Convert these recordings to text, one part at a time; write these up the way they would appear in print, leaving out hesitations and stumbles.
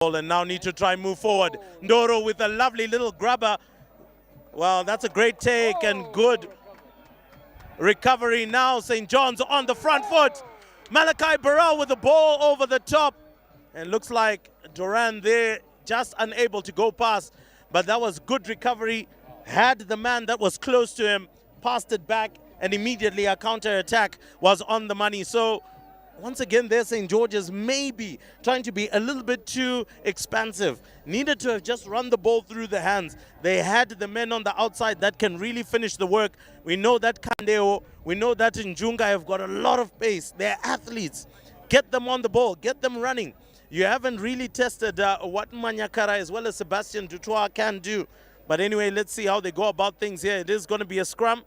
and now need to try and move forward. Ndoro with a lovely little grabber. Well, that's a great take and good recovery now. St. John's on the front foot. Malachi Burrell with the ball over the top. And looks like Duran there just unable to go past. But that was good recovery. Had the man that was close to him, passed it back, and immediately a counter-attack was on the money. So once again there, St. George's maybe trying to be a little bit too expansive. Needed to have just run the ball through the hands. They had the men on the outside that can really finish the work. We know that Kandeo, we know that Njunga have got a lot of pace. They're athletes. Get them on the ball, get them running. You haven't really tested what Manyakara as well as Sebastian Dutoit can do. But anyway, let's see how they go about things here. It is going to be a scrum,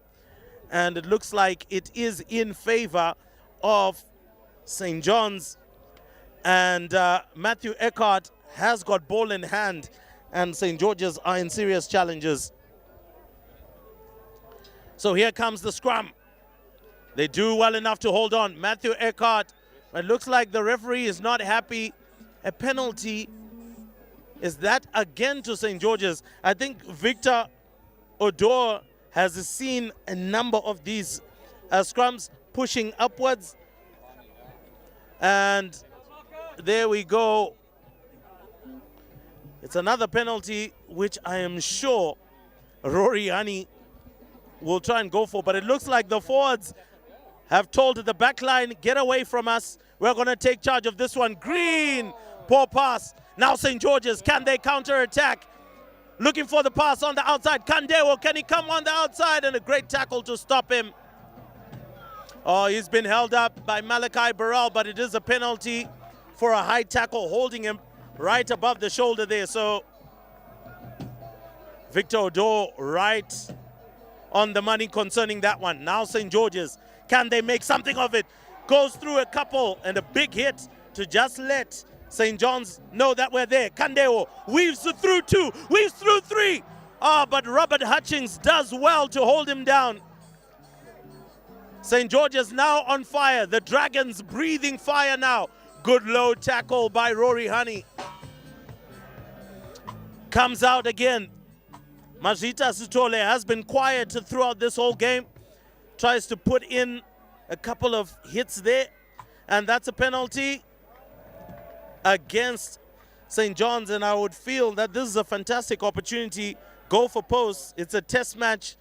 and it looks like it is in favor of St. John's. And Matthew Eckhart has got ball in hand, and St. George's are in serious challenges. So here comes the scrum. They do well enough to hold on. Matthew Eckhart, it looks like the referee is not happy. A penalty. Is that again to St. George's? I think Victor Odor has seen a number of these scrums pushing upwards. And there we go. It's another penalty, which I am sure Rory Hani will try and go for. But it looks like the forwards have told the back line, get away from us. We're going to take charge of this one. Green, poor pass. Now St. George's, can they counter-attack? Looking for the pass on the outside. Kandeo, can he come on the outside? And a great tackle to stop him. Oh, he's been held up by Malachi Burrell, but it is a penalty for a high tackle, holding him right above the shoulder there. So Victor Odor right on the money concerning that one. Now St. George's, can they make something of it? Goes through a couple and a big hit to just let St. John's know that we're there. Kandeo weaves through two, weaves through three. But Robert Hutchings does well to hold him down. St. George's now on fire. The Dragons breathing fire now. Good low tackle by Rory Honey. Comes out again. Majita Sitole has been quiet throughout this whole game. Tries to put in a couple of hits there. And that's a penalty against St. John's, and I would feel that this is a fantastic opportunity. Go for posts. It's a test match.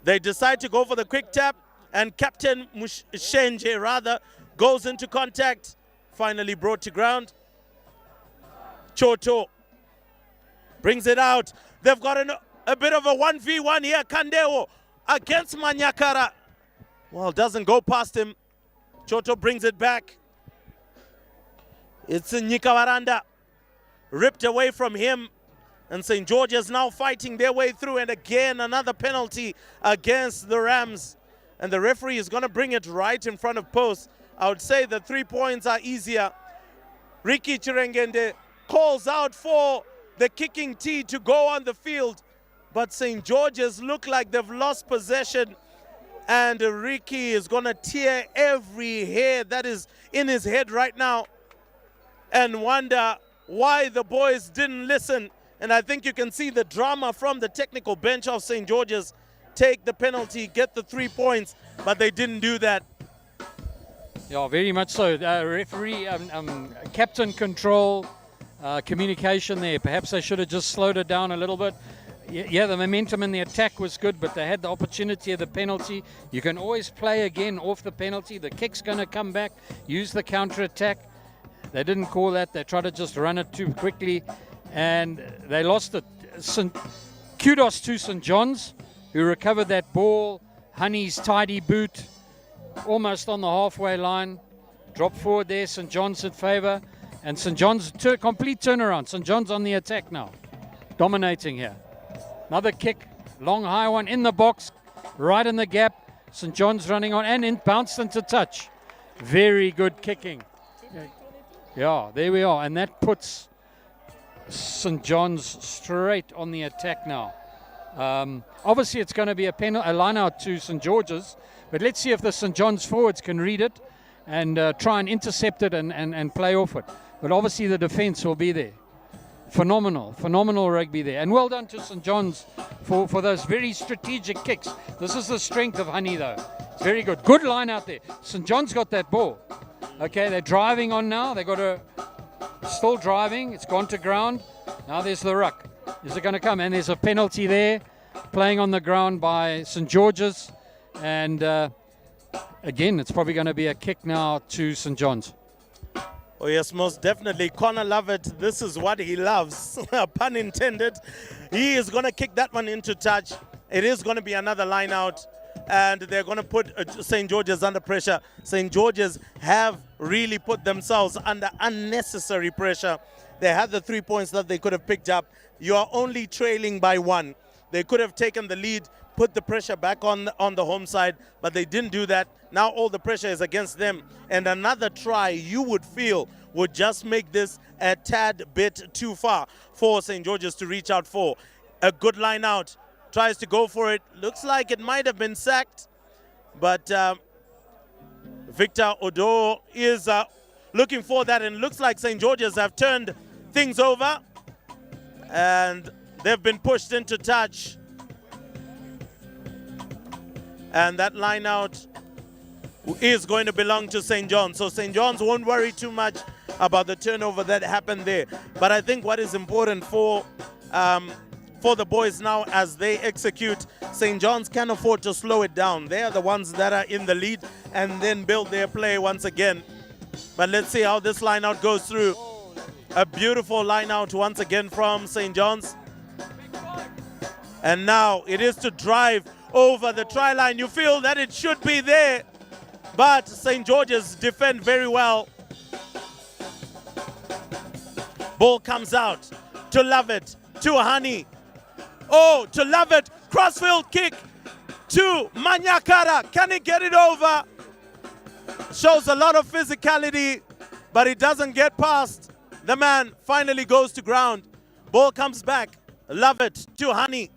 They decide to go for the quick tap, and Captain Shenje rather goes into contact. Finally brought to ground. Choto brings it out. They've got a bit of a 1v1 here. Kandeo against Manyakara. Well, doesn't go past him. Choto brings it back. It's Nyikawaranda, ripped away from him, and St. George's now fighting their way through, and again another penalty against the Rams, and the referee is going to bring it right in front of post. I would say the 3 points are easier. Ricky Chirengende calls out for the kicking tee to go on the field, but St. George's look like they've lost possession, and Ricky is going to tear every hair that is in his head right now and wonder why the boys didn't listen. And I think you can see the drama from the technical bench of St. George's. Take the penalty, get the 3 points, but they didn't do that. Yeah, very much so. Referee, captain control, communication there. Perhaps they should have just slowed it down a little bit. Yeah, the momentum in the attack was good, but they had the opportunity of the penalty. You can always play again off the penalty. The kick's going to come back, use the counter-attack. They didn't call that. They tried to just run it too quickly, and they lost it. Kudos to St. John's, who recovered that ball. Honey's tidy boot, almost on the halfway line. Drop forward there, St. John's in favor. And St. John's, complete turnaround. St. John's on the attack now, dominating here. Another kick, long high one in the box, right in the gap. St. John's running on, and bounced into touch. Very good kicking. Yeah, there we are, and that puts St. John's straight on the attack now. Obviously, it's going to be a line out to St. George's, but let's see if the St. John's forwards can read it and try and intercept it and play off it. But obviously the defense will be there. Phenomenal rugby there. And well done to St. John's for those very strategic kicks. This is the strength of Honey, though. It's very good. Good line out there. St. John's got that ball. Okay, they're driving on now. They got a still driving. It's gone to ground. Now there's the ruck. Is it going to come? And there's a penalty there, playing on the ground by St. George's. And again, it's probably going to be a kick now to St. John's. Oh yes, most definitely. Connor Lovett, this is what he loves. Pun intended. He is going to kick that one into touch. It is going to be another line out. And they're going to put St. George's under pressure. St. George's have really put themselves under unnecessary pressure. They had the 3 points that they could have picked up. You are only trailing by 1. They could have taken the lead, put the pressure back on the home side, but they didn't do that. Now all the pressure is against them. And another try, you would feel, would just make this a tad bit too far for St. George's to reach out for. A good line out. Tries to go for it. Looks like it might have been sacked. But Victor Odo is looking for that. And looks like St. George's have turned things over. And they've been pushed into touch. And that line out is going to belong to St. John's. So St. John's won't worry too much about the turnover that happened there. But I think what is important for the boys now as they execute, St. John's can afford to slow it down. They are the ones that are in the lead and then build their play once again. But let's see how this line out goes through. A beautiful line out once again from St. John's. And now it is to drive over the try line. You feel that it should be there, but St. George's defend very well. Ball comes out to Lovett, to Honey. Oh, to Lovett, crossfield kick to Manyakara. Can he get it over? Shows a lot of physicality, but he doesn't get past. The man finally goes to ground. Ball comes back. Lovett to Honey.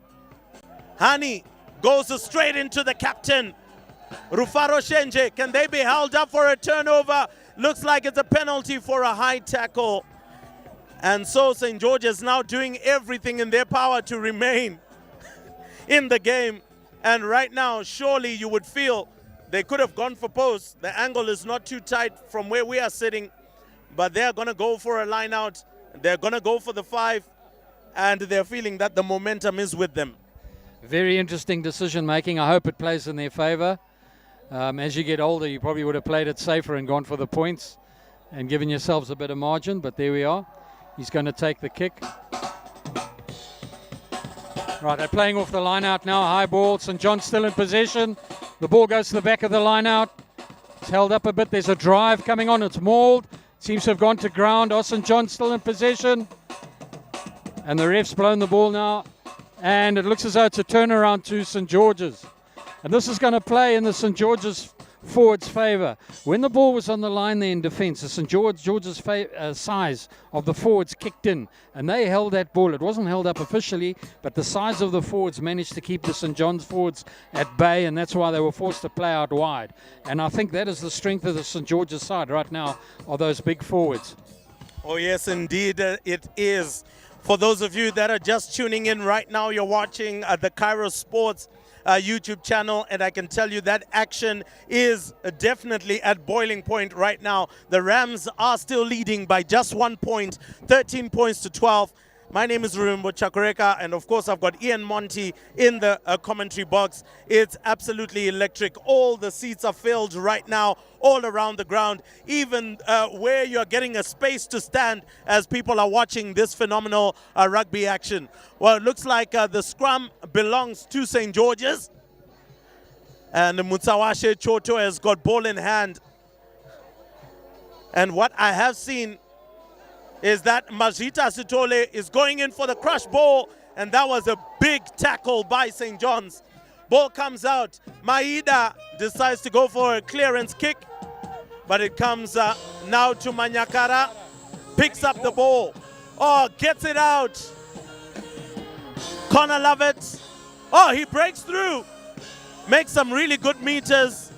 Honey goes straight into the captain. Rufaro Shenje, can they be held up for a turnover? Looks like it's a penalty for a high tackle. And so St. George's now doing everything in their power to remain in the game. And right now, surely you would feel they could have gone for post. The angle is not too tight from where we are sitting, but they're going to go for a line out. They're going to go for the 5, and they're feeling that the momentum is with them. Very interesting decision making. I hope it plays in their favor. As you get older, you probably would have played it safer and gone for the points and given yourselves a bit of margin, but there we are. He's going to take the kick. Right, they're playing off the line out now. High ball. St. John's still in possession. The ball goes to the back of the line out. It's held up a bit. There's a drive coming on. It's mauled. Seems to have gone to ground. Oh, St. John's still in possession. And the ref's blown the ball now. And it looks as though it's a turnaround to St. George's. And this is going to play in the St. George's forwards' favour. When the ball was on the line there in defence, the St. George's size of the forwards kicked in, and they held that ball. It wasn't held up officially, but the size of the forwards managed to keep the St. John's forwards at bay, and that's why they were forced to play out wide. And I think that is the strength of the St. George's side right now, are those big forwards. Oh yes, indeed it is. For those of you that are just tuning in right now, you're watching the Cairo Sports YouTube channel, and I can tell you that action is definitely at boiling point right now. The Rams are still leading by just 1 point, 13 points to 12. My name is Rumbo Chakureka, and of course I've got Ian Monty in the commentary box. It's absolutely electric. All the seats are filled right now, all around the ground, even where you're getting a space to stand as people are watching this phenomenal rugby action. Well, it looks like the scrum belongs to St. George's, and Mutsawashe Choto has got ball in hand. And what I have seen is that Majita Sitole is going in for the crush ball, and that was a big tackle by St. John's. Ball comes out. Maida decides to go for a clearance kick, but it comes now to Manyakara. Picks up the ball. Oh, gets it out. Connor Lovett. Oh, he breaks through. Makes some really good meters.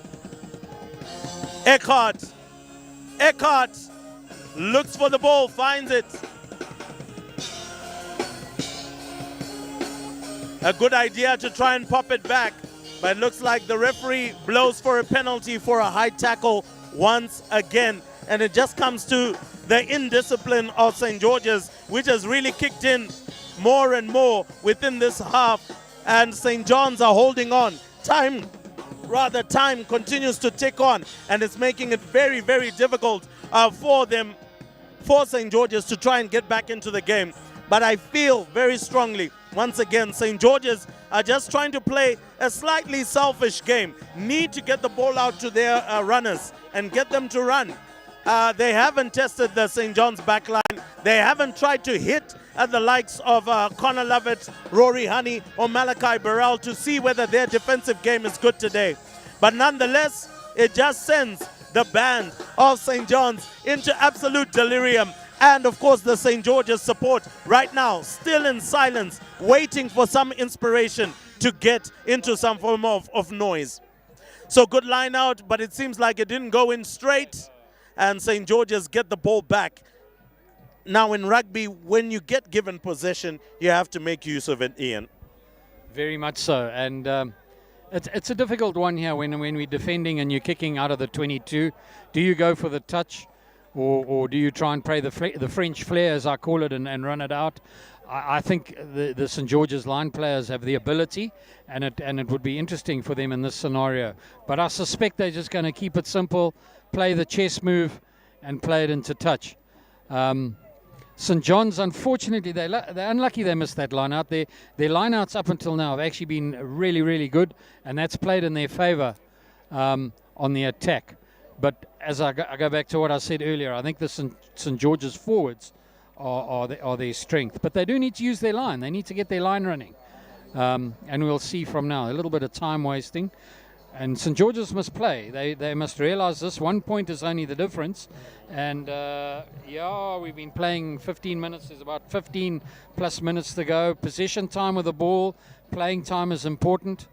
Eckhart Eckhart looks for the ball, finds it. A good idea to try and pop it back, but it looks like the referee blows for a penalty for a high tackle once again. And it just comes to the indiscipline of St. George's, which has really kicked in more and more within this half. And St. John's are holding on. Time continues to tick on, and it's making it very, very difficult for St. George's to try and get back into the game. But I feel very strongly, once again, St. George's are just trying to play a slightly selfish game. Need to get the ball out to their runners and get them to run. They haven't tested the St. John's backline. They haven't tried to hit at the likes of Connor Lovett, Rory Honey, or Malachi Burrell to see whether their defensive game is good today. But nonetheless, it just sends the band of St. John's into absolute delirium. And of course, the St. George's support right now, still in silence, waiting for some inspiration to get into some form of noise. So good line out, but it seems like it didn't go in straight. And St. George's get the ball back. Now in rugby, when you get given possession, you have to make use of it, Ian. Very much so. And it's a difficult one here when we're defending and you're kicking out of the 22. Do you go for the touch, or do you try and play the French flair, as I call it, and run it out? I think the St. George's line players have the ability, and it would be interesting for them in this scenario. But I suspect they're just going to keep it simple, play the chess move, and play it into touch. St. John's, unfortunately, they're unlucky they missed that line out. Their line outs up until now have actually been really, really good, and that's played in their favour on the attack. But as I go back to what I said earlier, I think the St. George's forwards are their strength. But they do need to use their line. They need to get their line running. And we'll see from now. A little bit of time wasting. And St. George's must play. They must realise this. 1 point is only the difference. And, we've been playing 15 minutes. There's about 15 plus minutes to go. Possession time with the ball. Playing time is important.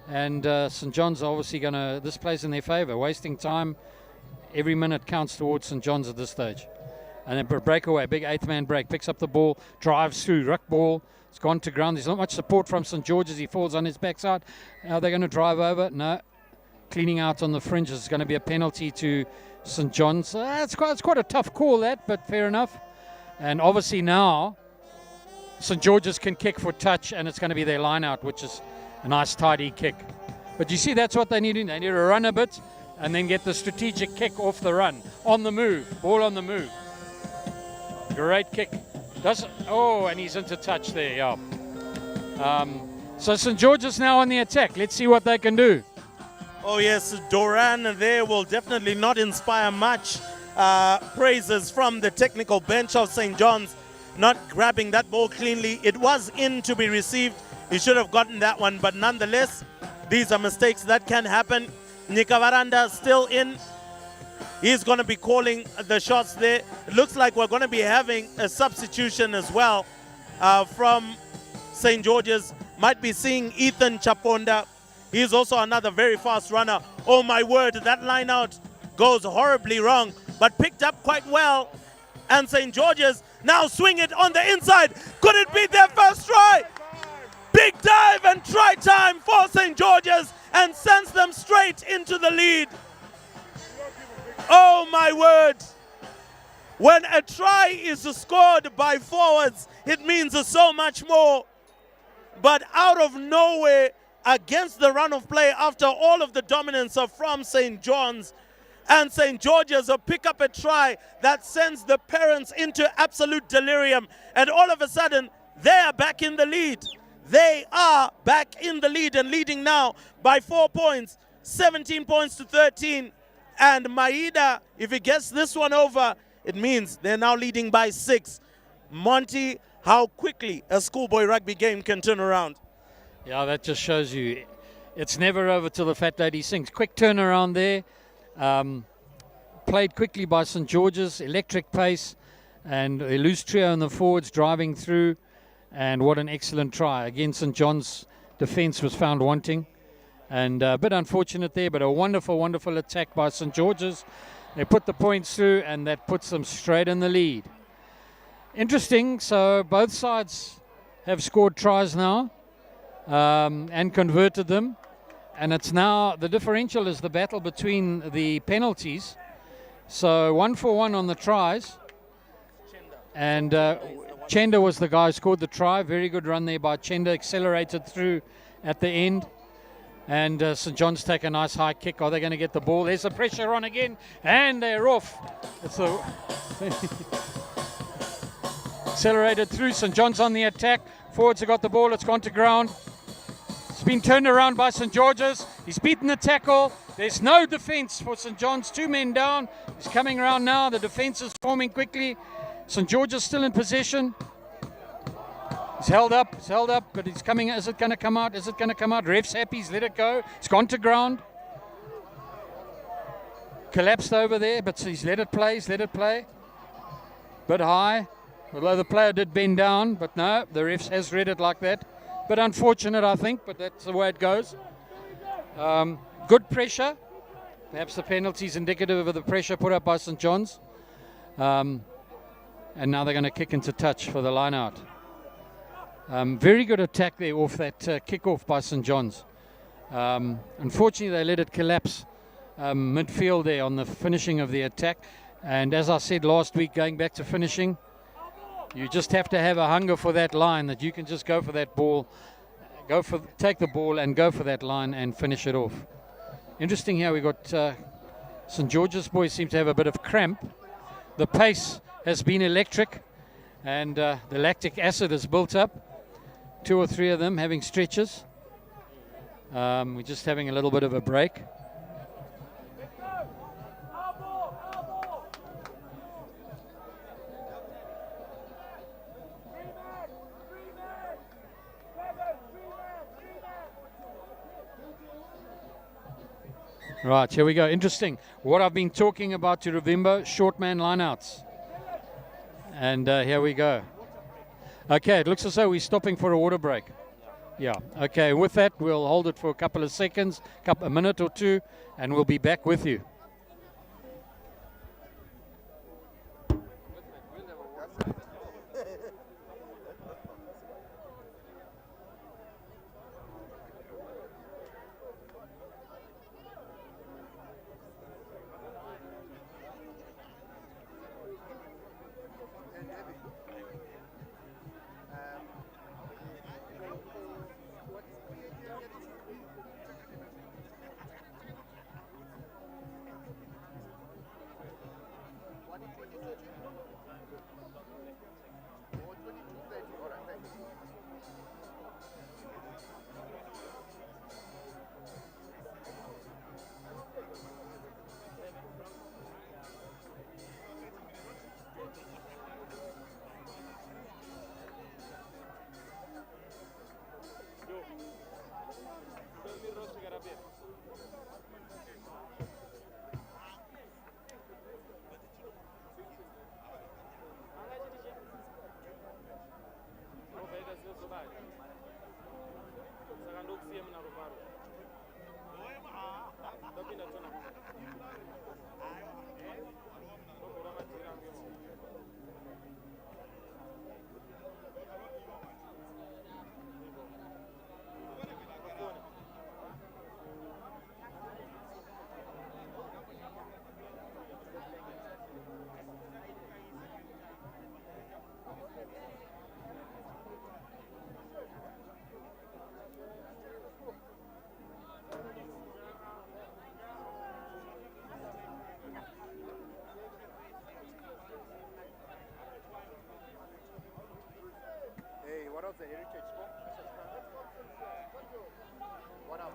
And St. John's are obviously going to... This plays in their favour. Wasting time. Every minute counts towards St. John's at this stage. And then breakaway. Big eighth-man break. Picks up the ball. Drives through. Ruck ball. It's gone to ground. There's not much support from St. George's. He falls on his backside. Are they going to drive over? No. Cleaning out on the fringes is going to be a penalty to St. John's. It's quite a tough call, that, but fair enough. And obviously now St. George's can kick for touch, and it's going to be their line out, which is a nice tidy kick. But you see, that's what they need to do. They need to run a bit and then get the strategic kick off the run. On the move. Ball on the move. Great kick. And he's into touch there, yeah. So St. George's now on the attack. Let's see what they can do. Oh yes, Doran there will definitely not inspire much praises from the technical bench of St. John's, not grabbing that ball cleanly. It was in to be received. He should have gotten that one, but nonetheless, these are mistakes that can happen. Nikavaranda still in. He's going to be calling the shots there. It looks like we're going to be having a substitution as well from St. George's. Might be seeing Ethan Chaponda. He's also another very fast runner. Oh my word, that line out goes horribly wrong, but picked up quite well. And St. George's now swing it on the inside. Could it be their first try? Big dive and try time for St. George's, and sends them straight into the lead. Oh my word. When a try is scored by forwards, it means so much more. But out of nowhere, against the run of play, after all of the dominance from St. John's, and St. George's will pick up a try that sends the parents into absolute delirium. And all of a sudden, they are back in the lead. They are back in the lead and leading now by 4 points, 17 points to 13. And Maida, if he gets this one over, it means they're now leading by 6. Monty, how quickly a schoolboy rugby game can turn around. Yeah, that just shows you it's never over till the fat lady sings. Quick turnaround there. Played quickly by St. George's, electric pace, and a loose trio in the forwards driving through. And what an excellent try. Again, St. John's defence was found wanting. And a bit unfortunate there, but a wonderful, wonderful attack by St. George's. They put the points through, and that puts them straight in the lead. Interesting, so both sides have scored tries now and converted them. And it's now, the differential is the battle between the penalties. So 1-for-1 on the tries. And Chenda was the guy who scored the try. Very good run there by Chenda, accelerated through at the end. And St. John's take a nice high kick. Are they going to get the ball? There's the pressure on again, and they're off. It's the accelerated through. St. John's on the attack. Forwards have got the ball. It's gone to ground. It's been turned around by St. George's. He's beaten the tackle. There's no defence for St. John's. 2 men down. He's coming around now. The defence is forming quickly. St. George's still in possession. He's held up, but he's coming. Is it going to come out? Is it going to come out? Ref's happy, he's let it go. It's gone to ground. Collapsed over there, but he's let it play, Bit high, although the player did bend down, but no, the ref has read it like that. Bit unfortunate, I think, but that's the way it goes. Good pressure. Perhaps the penalty is indicative of the pressure put up by St. John's. And now they're going to kick into touch for the line out. Very good attack there off that kick-off by St. John's. Unfortunately, they let it collapse midfield there on the finishing of the attack. And as I said last week, going back to finishing, you just have to have a hunger for that line, that you can just go for that ball, take the ball and go for that line and finish it off. Interesting here, we got St. George's boys seem to have a bit of cramp. The pace has been electric, and the lactic acid has built up. 2 or 3 of them having stretches. We're just having a little bit of a break. Right, here we go. Interesting. What I've been talking about to Ruvimbo, short man lineouts. And here we go. Okay, it looks as though we're stopping for a water break. Yeah, okay, with that, we'll hold it for a couple of seconds, a minute or two, and we'll be back with you. The heritage scope. What up?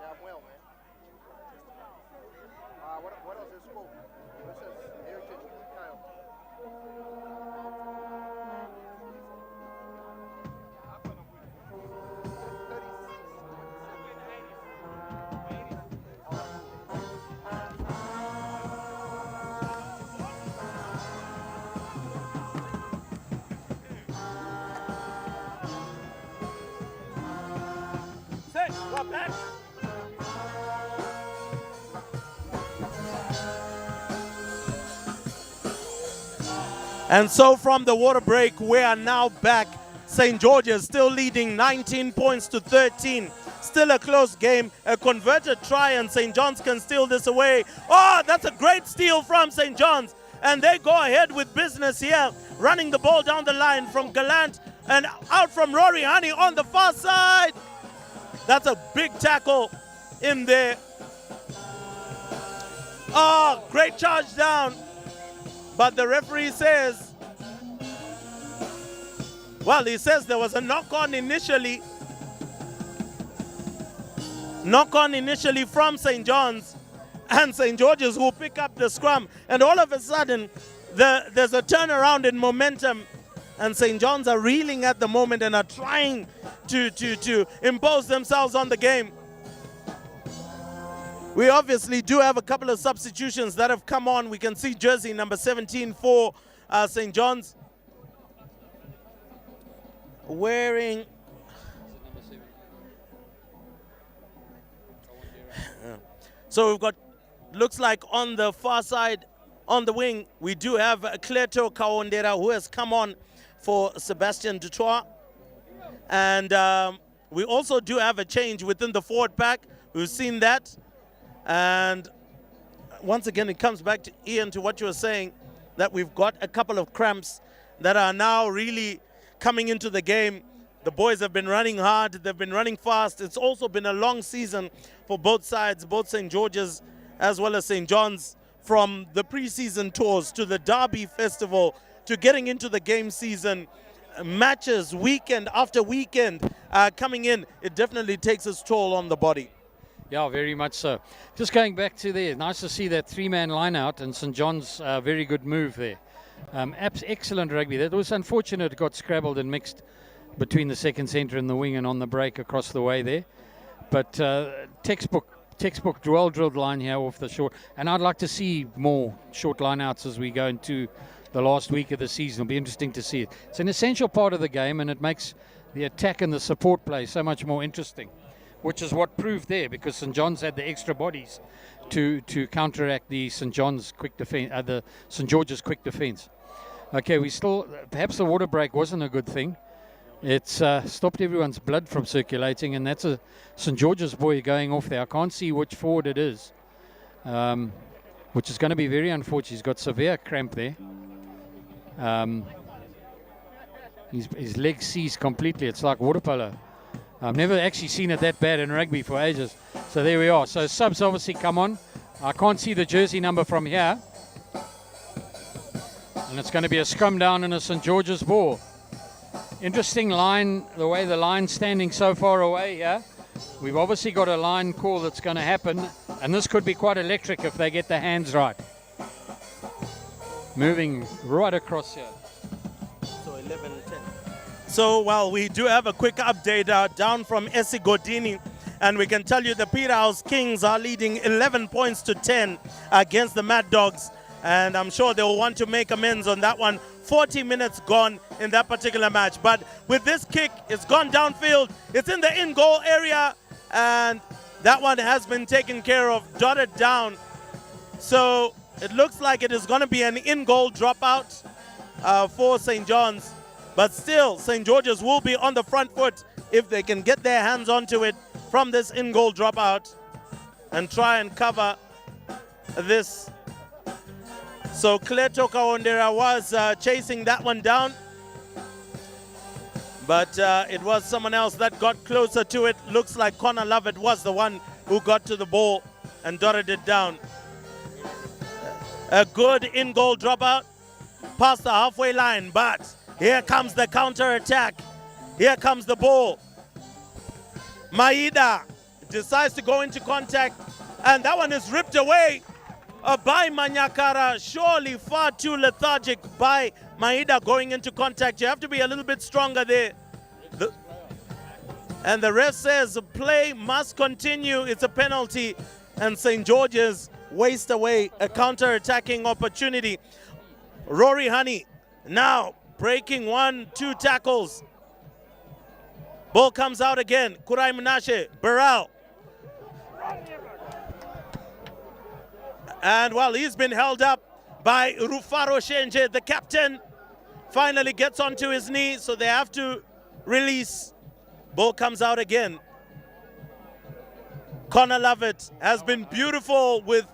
Yeah, I'm well, man. What else is scope? This is heritage Kyle. And so from the water break, we are now back. St. George's still leading 19 points to 13. Still a close game, a converted try, and St. John's can steal this away. Oh, that's a great steal from St. John's. And they go ahead with business here, running the ball down the line from Gallant and out from Rory Honey on the far side. That's a big tackle in there. Oh, great charge down. But the referee says, well, he says there was a knock-on initially. Knock-on initially from St. John's, and St. George's will pick up the scrum. And all of a sudden, there's a turnaround in momentum, and St. John's are reeling at the moment and are trying to impose themselves on the game. We obviously do have a couple of substitutions that have come on. We can see jersey number 17 for St. John's wearing... So we've got, looks like on the far side, on the wing, we do have Cleto Kaondera, who has come on for Sebastian Dutoit. And we also do have a change within the forward pack. We've seen that. And once again, it comes back to Ian, to what you were saying, that we've got a couple of cramps that are now really coming into the game. The boys have been running hard. They've been running fast. It's also been a long season for both sides, both St. George's as well as St. John's, from the preseason tours to the Derby Festival to getting into the game season. Matches weekend after weekend coming in. It definitely takes its toll on the body. Yeah, very much so. Just going back to there, nice to see that three-man line out, and St. John's very good move there. Excellent rugby. That was unfortunate, it got scrabbled and mixed between the second centre and the wing and on the break across the way there. But textbook well-drilled line here off the short. And I'd like to see more short line-outs as we go into the last week of the season. It'll be interesting to see it. It's an essential part of the game, and it makes the attack and the support play so much more interesting, which is what proved there, because St. John's had the extra bodies to counteract the St. John's quick defense, the St. George's quick defense. Okay, we still, perhaps the water break wasn't a good thing. It's stopped everyone's blood from circulating, and that's a St. George's boy going off there. I can't see which forward it is, which is going to be very unfortunate. He's got severe cramp there. His leg seized completely. It's like water polo. I've never actually seen it that bad in rugby for ages. So there we are. So subs obviously come on. I can't see the jersey number from here. And it's going to be a scrum down in a St. George's ball. Interesting line, the way the line's standing so far away here. We've obviously got a line call that's going to happen, and this could be quite electric if they get their hands right. Moving right across here. So 11 and 10. So, well, we do have a quick update down from Essie Godini, and we can tell you the Peterhouse Kings are leading 11 points to 10 against the Mad Dogs, and I'm sure they'll want to make amends on that one. 40 minutes gone in that particular match. But with this kick, it's gone downfield. It's in the in-goal area, and that one has been taken care of, dotted down. So it looks like it is going to be an in-goal dropout for St. John's. But still, St. George's will be on the front foot if they can get their hands onto it from this in-goal dropout and try and cover this. So Cleto Kaondera was chasing that one down, but it was someone else that got closer to it. Looks like Connor Lovett was the one who got to the ball and dotted it down. A good in-goal dropout past the halfway line, but here comes the counter-attack. Here comes the ball. Maida decides to go into contact, and that one is ripped away by Manyakara. Surely far too lethargic by Maida going into contact. You have to be a little bit stronger there. And the ref says play must continue. It's a penalty, and St. George's waste away a counter-attacking opportunity. Rory Honey now breaking 1-2 tackles. Ball comes out again. Kurai Menashe, Burrell. And well, he's been held up by Rufaro Shenje, the captain. finally gets onto his knee, so they have to release. Ball comes out again. Connor Lovett has been beautiful with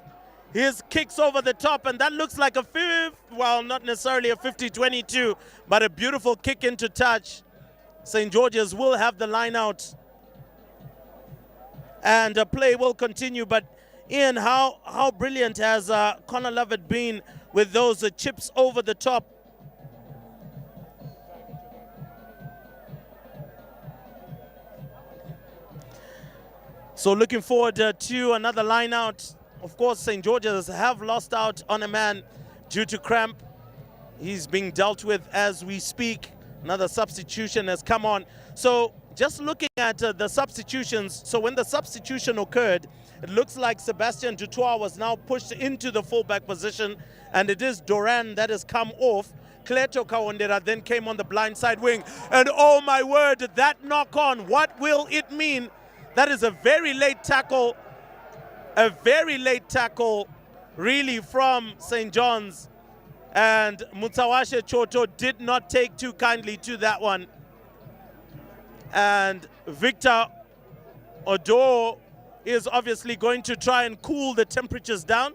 his kicks over the top, and that looks like a well, not necessarily a 50-22, but a beautiful kick into touch. St. George's will have the line out, and play will continue. But Ian, how brilliant has Connor Lovett been with those chips over the top? So looking forward to another line out. Of course, St. George's have lost out on a man due to cramp. He's being dealt with as we speak. Another substitution has come on. So just looking at the substitutions, so when the substitution occurred, it looks like Sebastian Dutoit was now pushed into the fullback position, and it is Doran that has come off. Kleto Kawondera then came on the blind side wing, and oh my word, that knock on, what will it mean? That is a very late tackle really from St. John's, and Mutawashe Choto did not take too kindly to that one. And Victor Odo is obviously going to try and cool the temperatures down.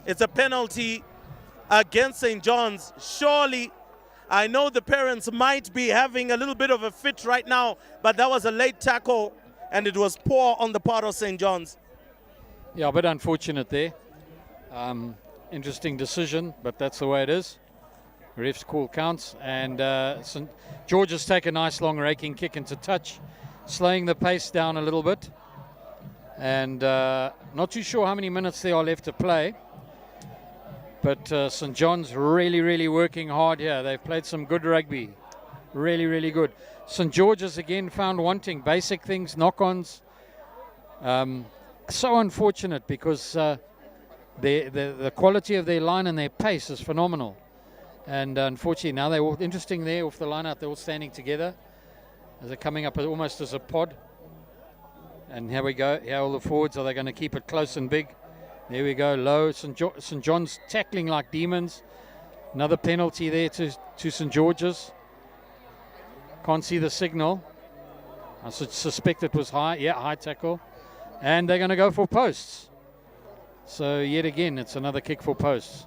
It's a penalty against St. John's. Surely, I know the parents might be having a little bit of a fit right now, but that was a late tackle, and it was poor on the part of St. John's. Yeah, a bit unfortunate there. Interesting decision, but that's the way it is. Ref's call counts, and St. George's take a nice long raking kick into touch, slowing the pace down a little bit. And not too sure how many minutes there are left to play. But St. John's really working hard here. They've played some good rugby. Really good. St. George's again found wanting basic things, knock-ons. So unfortunate because the quality of their line and their pace is phenomenal. And unfortunately now they're all interesting there off the line out. They're all standing together as they're coming up almost as a pod. And here we go. Here are all the forwards. Are they going to keep it close and big? There we go. Low. St. John's tackling like demons. Another penalty there to St. George's. Can't see the signal. I suspect it was high. Yeah, high tackle. And they're going to go for posts. So yet again, it's another kick for posts.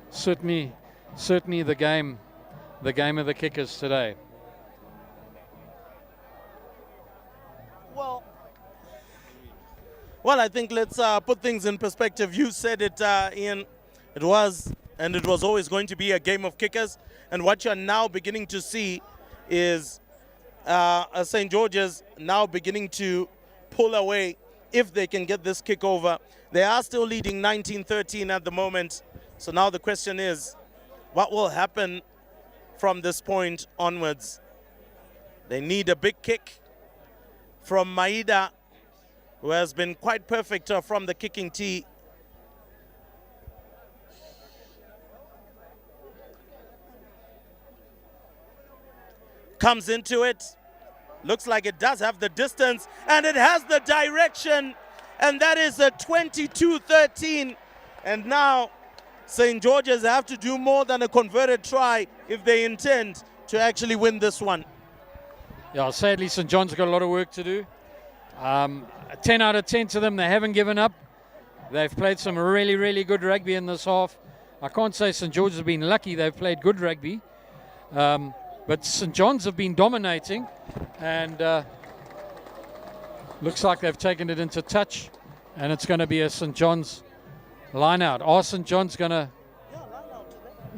Certainly the game of the kickers today. Well, I think let's put things in perspective. You said it, Ian. It was always going to be a game of kickers. And what you're now beginning to see is St. George's now beginning to pull away if they can get this kick over. They are still leading 19-13 at the moment. So now the question is, what will happen from this point onwards? They need a big kick from Maida, who has been quite perfect from the kicking tee. Comes into it. Looks like it does have the distance, and it has the direction, and that is a 22-13. And now St. George's have to do more than a converted try if they intend to actually win this one. Yeah, sadly St. John's got a lot of work to do. 10 out of 10 to them. They haven't given up. They've played some really good rugby in this half. I can't say St. George's have been lucky. They've played good rugby. But St. John's have been dominating, and looks like they've taken it into touch, and it's going to be a St. John's line out. Are St. John's going to,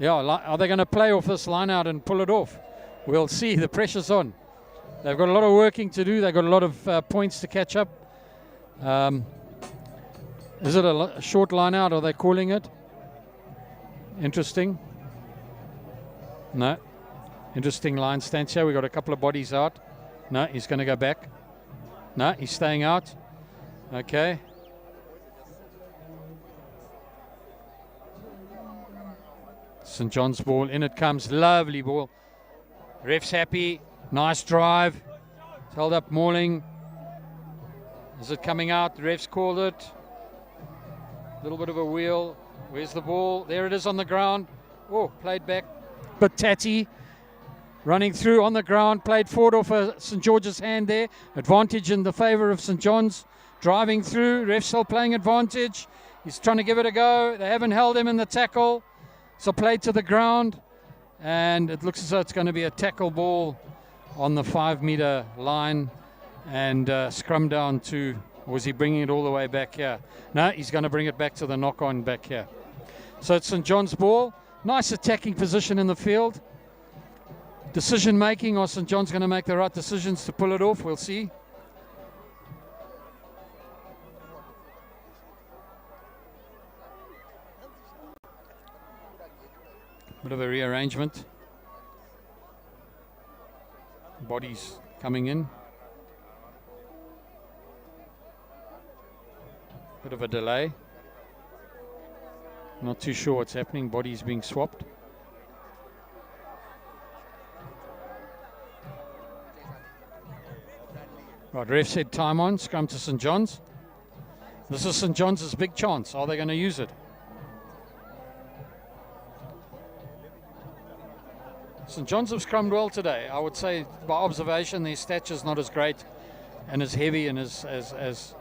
are they going to play off this line out and pull it off? We'll see. The pressure's on. They've got a lot of working to do. They've got a lot of points to catch up. Is it a short line out? Are they calling it? Interesting. No. Interesting line stance here. We've got a couple of bodies out. No, he's going to go back. No, he's staying out. Okay. St. John's ball. In it comes. Lovely ball. Ref's happy. Nice drive. It's held up mauling. Is it coming out? The ref's called it. little bit of a wheel. Where's the ball? There it is on the ground. Oh, played back. But Tati running through on the ground, played forward off St. George's hand there. Advantage in the favour of St. John's. Driving through, ref still playing advantage. He's trying to give it a go. They haven't held him in the tackle. So played to the ground. And it looks as though it's going to be a tackle ball on the 5 metre line. And scrum down to, or is he bringing it all the way back here? No, he's going to bring it back to the knock-on back here. So it's St. John's ball. Nice attacking position in the field. Decision making, or St. John's going to make the right decisions to pull it off? We'll see. Bit of a rearrangement. Bodies coming in. Bit of a delay. Not too sure what's happening. Bodies being swapped. Right, ref said time on, scrum to St. John's. This is St. John's' big chance. Are they going to use it? St. John's have scrummed well today. I would say by observation their stature's not as great and as heavy and as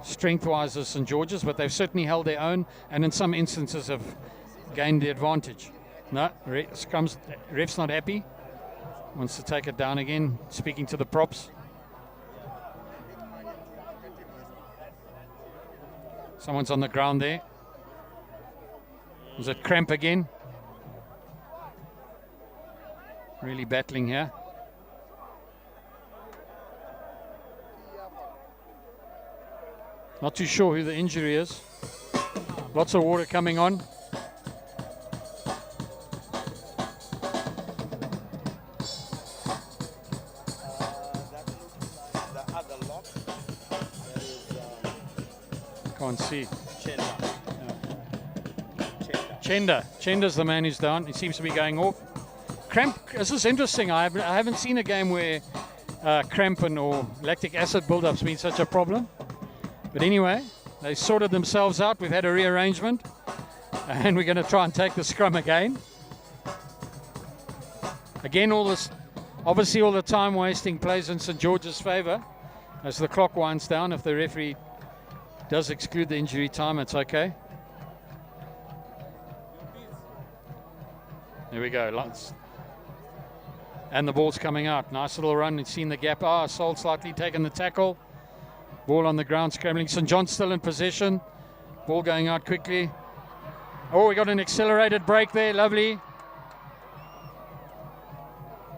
strength-wise as St. George's, but they've certainly held their own and in some instances have gained the advantage. No, ref's not happy. Wants to take it down again, speaking to the props. Someone's on the ground there. Was it cramp again? Really battling here. Not too sure who the injury is. Lots of water coming on. Can't see. Chenda's the man who's down. He seems to be going off. Cramp, this is interesting. I haven't seen a game where cramp or lactic acid build-up's been such a problem. But anyway, they sorted themselves out. We've had a rearrangement. And we're going to try and take the scrum again. Again, obviously all the time wasting plays in St. George's favour. As the clock winds down, if the referee does exclude the injury time, it's okay. There we go. And the ball's coming out. Nice little run. You've seen the gap. Sold slightly taken the tackle. Ball on the ground, scrambling. St. John's still in possession. Ball going out quickly. Oh, we got an accelerated break there. Lovely.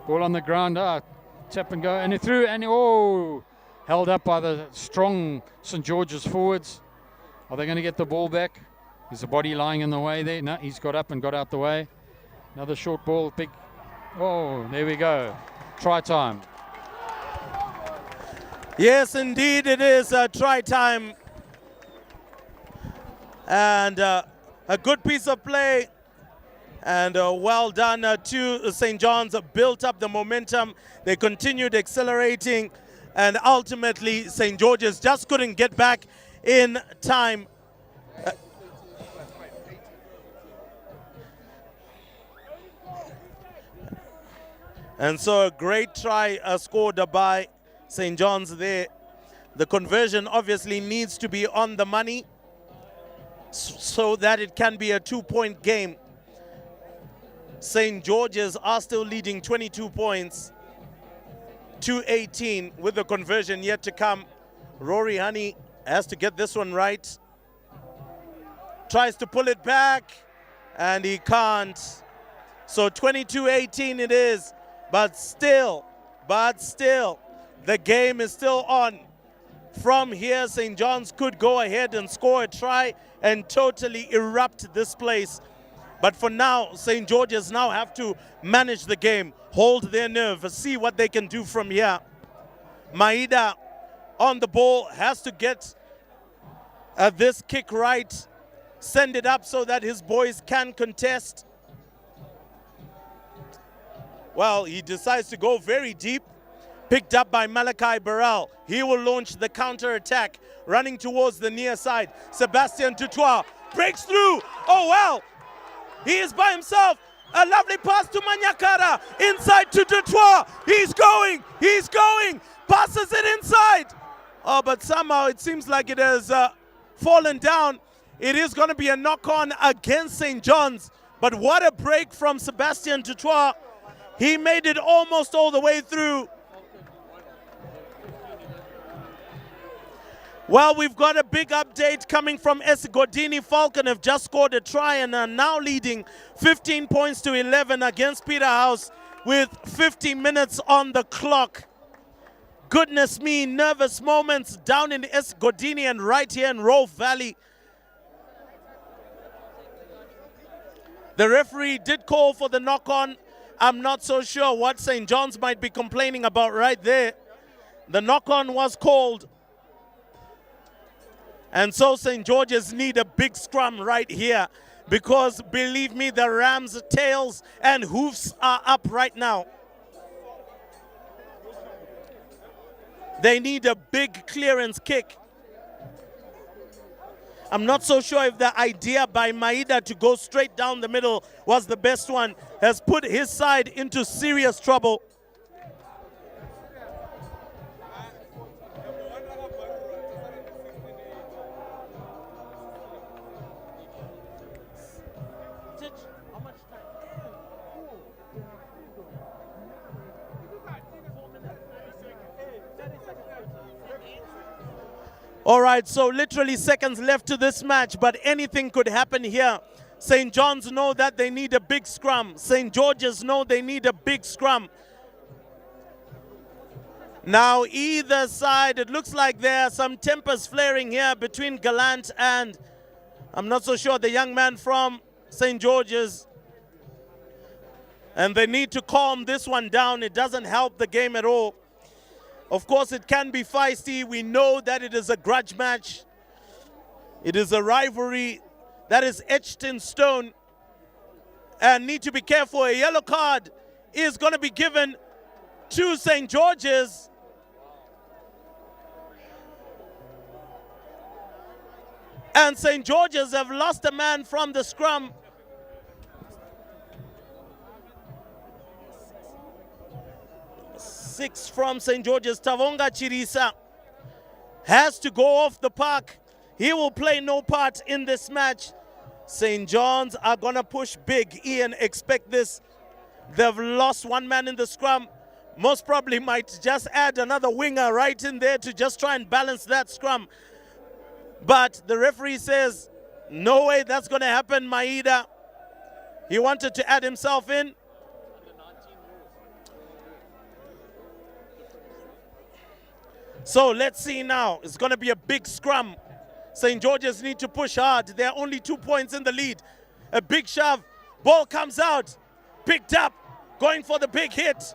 Ball on the ground. Tap and go. And it through. And held up by the strong St. George's forwards. Are they going to get the ball back? Is the body lying in the way there? No, he's got up and got out the way. Another short ball. Big. Oh, there we go. Try time. Yes, indeed, it is try time. And a good piece of play. And well done to St. John's. Built up the momentum. They continued accelerating. And ultimately, St. George's just couldn't get back in time. And so a great try scored by St. John's there. The conversion obviously needs to be on the money so that it can be a 2-point game. St. George's are still leading 22 points to 18 with the conversion yet to come. Rory Honey has to get this one right. Tries to pull it back and he can't. So 22-18 it is. But still, the game is still on. From here, St. John's could go ahead and score a try and totally erupt this place. But for now, St. George's now have to manage the game, hold their nerve, see what they can do from here. Maida on the ball has to get this kick right, send it up so that his boys can contest. Well, he decides to go very deep. Picked up by Malachi Burrell. He will launch the counter attack, running towards the near side. Sebastian Dutoit breaks through. Oh, well. He is by himself. A lovely pass to Manyakara. Inside to Dutoit. He's going. Passes it inside. Oh, but somehow it seems like it has fallen down. It is going to be a knock-on against St. John's. But what a break from Sebastian Dutoit. He made it almost all the way through. Well, we've got a big update coming from Esigodini. Falcon have just scored a try and are now leading 15 points to 11 against Peterhouse with 50 minutes on the clock. Goodness me, nervous moments down in Esigodini and right here in Rolfe Valley. The referee did call for the knock-on. I'm not so sure what St. John's might be complaining about right there. The knock-on was called. And so St. George's need a big scrum right here because, believe me, the Rams' tails and hoofs are up right now. They need a big clearance kick. I'm not so sure if the idea by Maida to go straight down the middle was the best one. Has put his side into serious trouble. All right, so literally seconds left to this match, but anything could happen here. St. John's know that they need a big scrum. St. George's know they need a big scrum. Now, either side, it looks like there are some tempers flaring here between Gallant and, I'm not so sure, the young man from St. George's. And they need to calm this one down. It doesn't help the game at all. Of course, it can be feisty. We know that it is a grudge match. It is a rivalry that is etched in stone. And need to be careful. A yellow card is going to be given to St. George's. And St. George's have lost a man from the scrum. Six from St. George's. Tavonga Chirisa has to go off the park. He will play no part in this match. St. John's are going to push big. Ian, expect this. They've lost one man in the scrum. Most probably might just add another winger right in there to just try and balance that scrum. But the referee says, no way that's going to happen, Maida. He wanted to add himself in. So let's see now. It's going to be a big scrum. St. George's need to push hard. They're only 2 points in the lead. A big shove. Ball comes out. Picked up. Going for the big hit.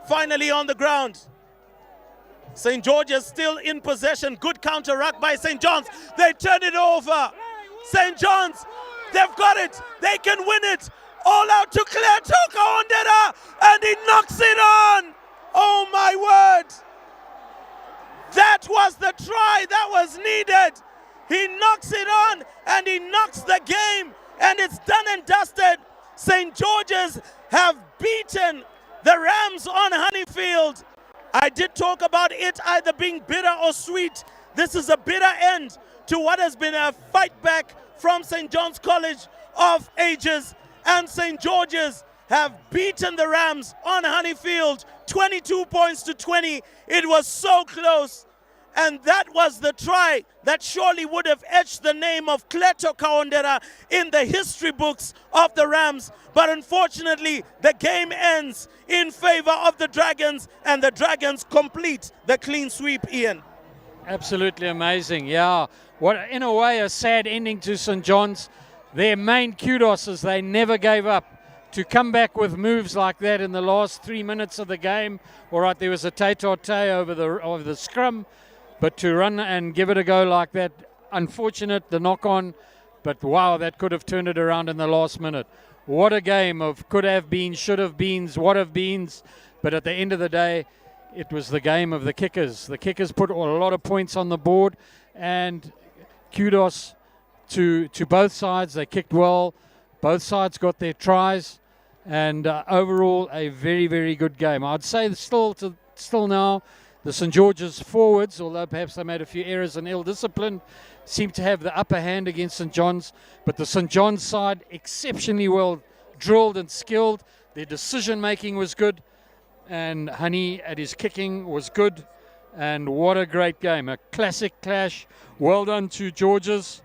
Finally on the ground. St. George's still in possession. Good counter ruck by St. John's. They turn it over. St. John's, they've got it. They can win it. All out to Cleto Kaondera. And he knocks it on. Oh my word. That was the try that was needed. He knocks it on and he knocks the game, and it's done and dusted. St. George's have beaten the Rams on Honeyfield. I did talk about it either being bitter or sweet. This is a bitter end to what has been a fight back from St. John's College of ages, and St. George's have beaten the Rams on Honeyfield 22 points to 20. It was so close. And that was the try that surely would have etched the name of Cleto Kaondera in the history books of the Rams. But unfortunately, the game ends in favor of the Dragons, and the Dragons complete the clean sweep, Ian. Absolutely amazing, yeah. What, in a way, a sad ending to St. John's. Their main kudos is they never gave up. To come back with moves like that in the last 3 minutes of the game. All right, there was a tete-a-tete over the scrum, but to run and give it a go like that, unfortunate, the knock-on, but wow, that could have turned it around in the last minute. What a game of could have been, should have beens, what have beens, but at the end of the day, it was the game of the kickers. The kickers put a lot of points on the board, and kudos to both sides. They kicked well. Both sides got their tries. And overall, a very, very good game. I'd say still now, the St. George's forwards, although perhaps they made a few errors and ill-discipline, seem to have the upper hand against St. John's. But the St. John's side, exceptionally well drilled and skilled. Their decision-making was good. And Honey at his kicking was good. And what a great game. A classic clash. Well done to George's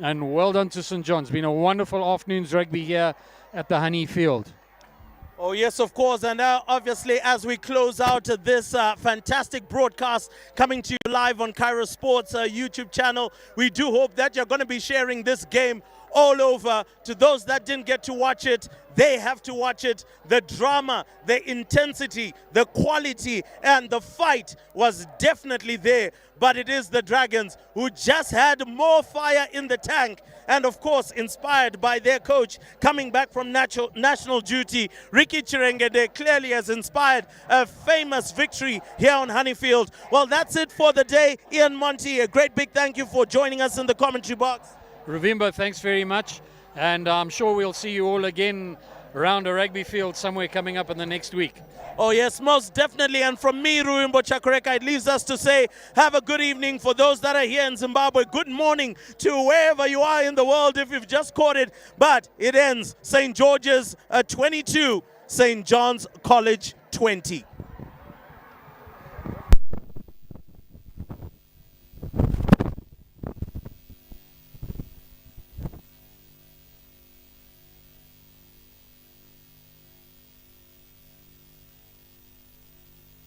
and well done to St. John's. Been a wonderful afternoon's rugby here at the Honey Field. Oh, yes, of course. And obviously, as we close out this fantastic broadcast coming to you live on Cairo Sports YouTube channel, we do hope that you're going to be sharing this game all over. To those that didn't get to watch it, they have to watch it. The drama, the intensity, the quality, and the fight was definitely there. But it is the Dragons who just had more fire in the tank. And of course, inspired by their coach coming back from national duty, Ricky Chirengede clearly has inspired a famous victory here on Honeyfield. Well, that's it for the day. Ian Monty, a great big thank you for joining us in the commentary box. Ravimbo, thanks very much. And I'm sure we'll see you all again around a rugby field somewhere coming up in the next week. Oh yes, most definitely. And from me, Ruimbo Chakureka, it leaves us to say have a good evening for those that are here in Zimbabwe. Good morning to wherever you are in the world if you've just caught it. But it ends St. George's 22, St. John's College 20.